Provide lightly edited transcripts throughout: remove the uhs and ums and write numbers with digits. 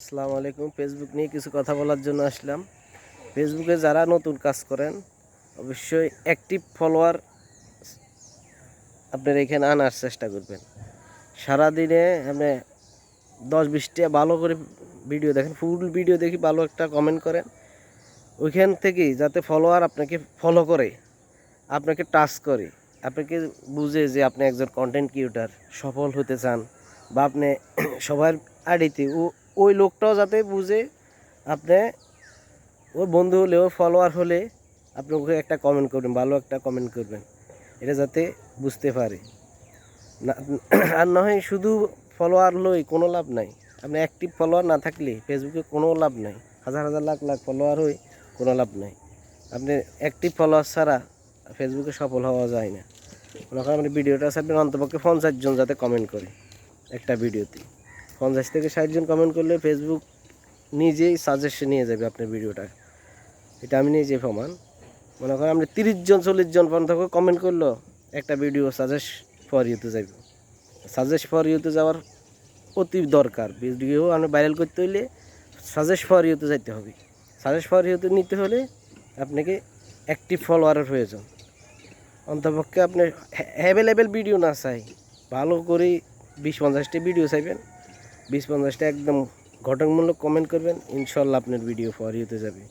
আসসালামু আলাইকুম। ফেসবুক নিয়ে কিছু কথা বলার জন্য আসলাম। ফেসবুকে যারা নতুন কাজ করেন অবশ্যই অ্যাক্টিভ ফলোয়ার আপনারা এখানে আনার চেষ্টা করবেন। সারাদিনে আপনি 10-20টা ভালো করে ভিডিও দেখেন, ফুল ভিডিও দেখি ভালো একটা কমেন্ট করেন, ওইখান থেকেই যাতে ফলোয়ার আপনাকে ফলো করে, আপনাকে টাচ করে, আপনাকে বুঝে যে আপনি একজন কন্টেন্ট ক্রিয়েটর সফল হতে চান, বা আপনি সবার আইডিতে ওই লোকটাও যাতে বুঝে আপনি ওর বন্ধু হলে, ওর ফলোয়ার হলে আপনি ওকে একটা কমেন্ট করবেন, ভালো একটা কমেন্ট করবেন, এটা যাতে বুঝতে পারে না। আর নয় শুধু ফলোয়ার লই কোনো লাভ নাই। আপনি অ্যাক্টিভ ফলোয়ার না থাকলে ফেসবুকে কোনো লাভ নাই। হাজার হাজার লাখ লাখ ফলোয়ার হই কোনো লাভ নাই। আপনি অ্যাক্টিভ ফলোয়ার ছাড়া ফেসবুকে সফল হওয়া যায় না। মনে করেন আপনি ভিডিওটা ছাড়বেন, অন্তপক্ষে 50 জন যাতে কমেন্ট করে একটা ভিডিওতে, 50 থেকে 60 জন কমেন্ট করলে ফেসবুক নিজেই সাজেশন নিয়ে যাবে আপনার ভিডিওটা। এটা আমি নিজে প্রমাণ। মনে করেন আপনি 30 জন 40 জন পর্যন্ত কমেন্ট করলো, একটা ভিডিও সাজেস্ট ফর ইউতে যাবে। সাজেস্ট ফর ইউতে যাওয়ার অতি দরকার। ভিডিও আপনি ভাইরাল করতে হইলে সাজেস্ট ফর ইউতে যাইতে হবে। সাজেস্ট ফর ইউতে নিতে হলে আপনাকে অ্যাক্টিভ ফলোয়ারের প্রয়োজন। অন্তপক্ষে আপনি অ্যাভেলেবেল ভিডিও না চাই, ভালো করে 20-50টা ভিডিও চাইবেন, 20-50টা একদম গঠনমূলক কমেন্ট করবেন, ইনশাল্লাহ আপনার ভিডিও ফর ইউতে যাবে।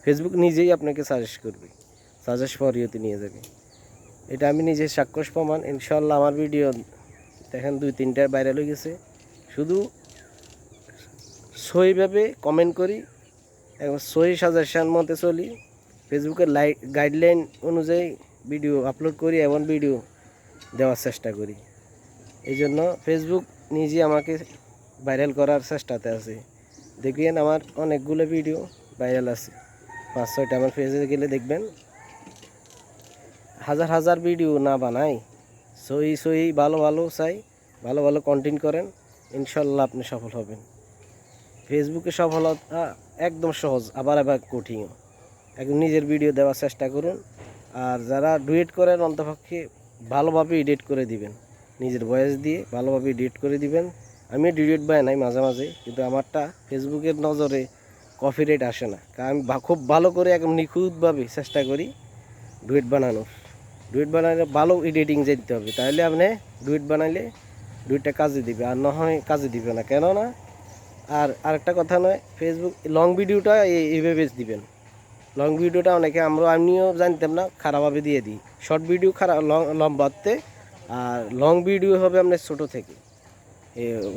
ফেসবুক নিজেই আপনাকে সাজেস্ট করবে, সাজেস্ট ফর ইউতে নিয়ে যাবে। এটা আমি নিজে সাক্ষ্য প্রমাণ। ইনশাল্লাহ আমার ভিডিও দেখেন 2-3টা ভাইরাল হয়ে গেছে। শুধু সহিভাবে কমেন্ট করি এবং সহি সাজেশন মতে চলি, ফেসবুকের গাইডলাইন অনুযায়ী ভিডিও আপলোড করি এবং ভিডিও দেওয়ার চেষ্টা করি। এই জন্য ফেসবুক নিজে আমাকে ভাইরাল করার চেষ্টাতে আছে। দেখবেন আমার অনেকগুলো ভিডিও ভাইরাল আছে, 5-6টা আমার পেজে গেলে দেখবেন। হাজার হাজার ভিডিও না বানাই, সহি ভালো ভালো চাই, ভালো ভালো কন্টেন্ট করেন, ইনশাল্লাহ আপনি সফল হবেন। ফেসবুকে সফলতা একদম সহজ, আবার কঠিন। একদম নিজের ভিডিও দেওয়ার চেষ্টা করুন। আর যারা ডুয়েট করেন অন্তপক্ষে ভালোভাবে এডিট করে দিবেন, নিজের ভয়েস দিয়ে ভালোভাবে এডিট করে দিবেন। আমি ডুয়েট বানাই মাঝে মাঝে, কিন্তু আমারটা ফেসবুকের নজরে কপিরাইট আসে না, কারণ আমি খুব ভালো করে একদম নিখুঁতভাবে চেষ্টা করি ডুয়েট বানানোর। ডুয়েট বানালে ভালো এডিটিং যেতে হবে, তাহলে আপনি ডুয়েট বানাইলে ডুয়েটটা কাজে দিবে, আর না হয় কাজে দিবে না। কেননা আর আরেকটা কথা নয়, ফেসবুক লং ভিডিওটা এইভাবে দিবেন। লং ভিডিওটা আমিও জানতাম না, খারাপভাবে দিয়ে দিই। শর্ট ভিডিও খারাপ, লম্বাতে। আর লং ভিডিও হবে আপনার ছোটো থেকে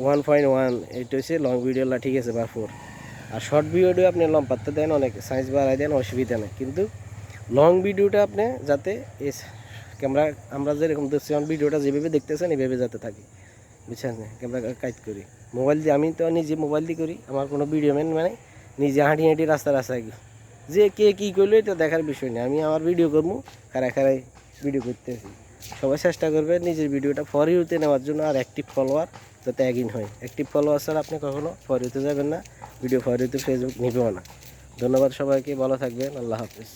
1.1, এটা হচ্ছে লং ভিডিওটা, ঠিক আছে, বা 4। আর শর্ট ভিডিও আপনি লম্বাতে দেন, অনেক সাইজ বাড়াই দেন, অসুবিধা নেই। কিন্তু লং ভিডিওটা আপনি যাতে এই ক্যামেরা, আমরা যেরকম দেখছি ভিডিওটা যেভাবে দেখতেছেন এইভাবে যাতে থাকে, বুঝছেন না? ক্যামেরা কাজ করি মোবাইল দিয়ে, আমি তো নিজে মোবাইল দিয়ে করি, আমার কোনো ভিডিও ম্যান মানে নিজে হাঁটি হাঁটি রাস্তায় যে কে কী করলো এটা দেখার বিষয় নেই। আমি আমার ভিডিও করবো, খারাই ভিডিও করতেছি। সবাই চেষ্টা করবে নিজের ভিডিওটা ফর ইউতে নেওয়ার জন্য, আর অ্যাক্টিভ ফলোয়ার যাতে অ্যাগিন হয়। অ্যাক্টিভ ফলোয়ার ছাড়া আপনি কখনো ফর ইউতে যাবেন না, ভিডিও ফর ইউতে ফেসবুক নিবেও না। ধন্যবাদ সবাইকে, ভালো থাকবেন, আল্লাহ হাফিজ।